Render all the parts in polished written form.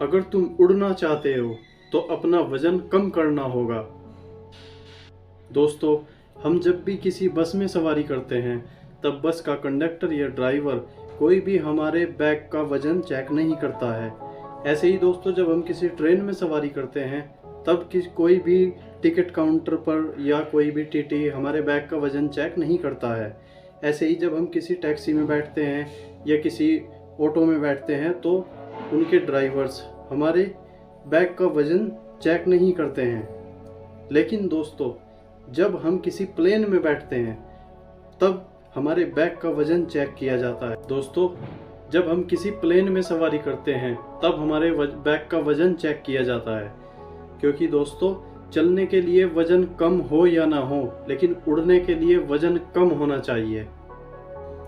अगर तुम उड़ना चाहते हो तो अपना वजन कम करना होगा। दोस्तों, हम जब भी किसी बस में सवारी करते हैं तब बस का कंडक्टर या ड्राइवर कोई भी हमारे बैग का वजन चेक नहीं करता है। ऐसे ही दोस्तों, जब हम किसी ट्रेन में सवारी करते हैं तब कोई भी टिकट काउंटर पर या कोई भी टीटी हमारे बैग का वजन चेक नहीं करता है। ऐसे ही जब हम किसी टैक्सी में बैठते हैं या किसी ऑटो में बैठते हैं तो उनके ड्राइवर्स हमारे बैग का वजन चेक नहीं करते हैं। लेकिन दोस्तों, जब हम किसी प्लेन में बैठते हैं तब हमारे बैग का वजन चेक किया जाता है। दोस्तों, जब हम किसी प्लेन में सवारी करते हैं तब हमारे बैग का वजन चेक किया जाता है, क्योंकि दोस्तों चलने के लिए वजन कम हो या ना हो, लेकिन उड़ने के लिए वजन कम होना चाहिए।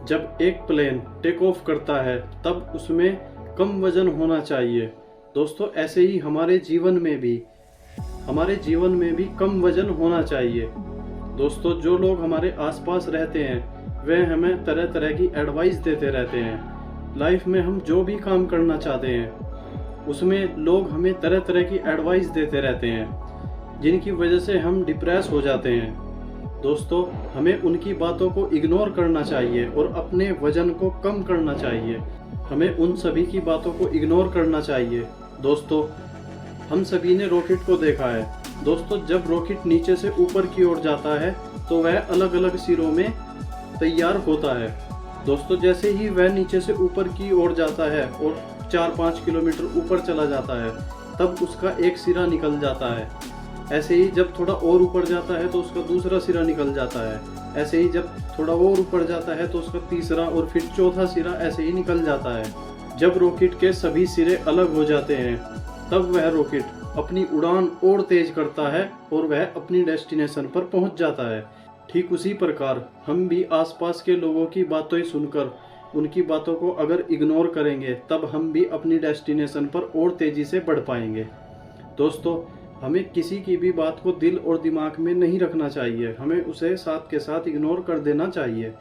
जब एक प्लेन टेक ऑफ करता है तब उसमें कम वजन होना चाहिए। दोस्तों, ऐसे ही हमारे जीवन में भी कम वजन होना चाहिए। दोस्तों, जो लोग हमारे आसपास रहते हैं वे हमें तरह तरह की एडवाइस देते रहते हैं। लाइफ में हम जो भी काम करना चाहते हैं उसमें लोग हमें तरह तरह की एडवाइस देते रहते हैं, जिनकी वजह से हम डिप्रेस हो जाते हैं। दोस्तों, हमें उनकी बातों को इग्नोर करना चाहिए और अपने वजन को कम करना चाहिए। हमें उन सभी की बातों को इग्नोर करना चाहिए। दोस्तों, हम सभी ने रॉकेट को देखा है। दोस्तों, जब रॉकेट नीचे से ऊपर की ओर जाता है तो वह अलग अलग सिरों में तैयार होता है। दोस्तों, जैसे ही वह नीचे से ऊपर की ओर जाता है और 4-5 किलोमीटर ऊपर चला जाता है तब उसका एक सिरा निकल जाता है। ऐसे ही जब थोड़ा और ऊपर जाता है तो उसका दूसरा सिरा निकल जाता है। ऐसे ही जब थोड़ा और ऊपर जाता है तो उसका तीसरा और फिर चौथा सिरा ऐसे ही निकल जाता है। जब रॉकेट के सभी सिरे अलग हो जाते हैं तब वह रॉकेट अपनी उड़ान और तेज करता है और वह अपनी डेस्टिनेशन पर पहुंच जाता है। ठीक उसी प्रकार हम भी आसपास के लोगों की बातें सुनकर उनकी बातों को अगर इग्नोर करेंगे तब हम भी अपनी डेस्टिनेशन पर और तेजी से बढ़ पाएंगे। दोस्तों, हमें किसी की भी बात को दिल और दिमाग में नहीं रखना चाहिए, हमें उसे साथ के साथ इग्नोर कर देना चाहिए।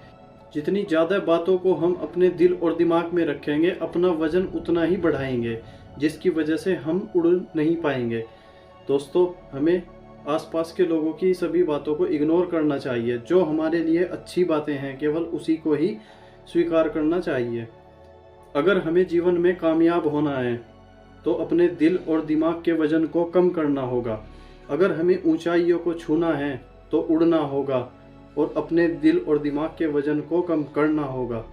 जितनी ज़्यादा बातों को हम अपने दिल और दिमाग में रखेंगे अपना वजन उतना ही बढ़ाएंगे, जिसकी वजह से हम उड़ नहीं पाएंगे। दोस्तों, हमें आसपास के लोगों की सभी बातों को इग्नोर करना चाहिए। जो हमारे लिए अच्छी बातें हैं केवल उसी को ही स्वीकार करना चाहिए। अगर हमें जीवन में कामयाब होना है तो अपने दिल और दिमाग के वजन को कम करना होगा। अगर हमें ऊंचाइयों को छूना है तो उड़ना होगा और अपने दिल और दिमाग के वजन को कम करना होगा।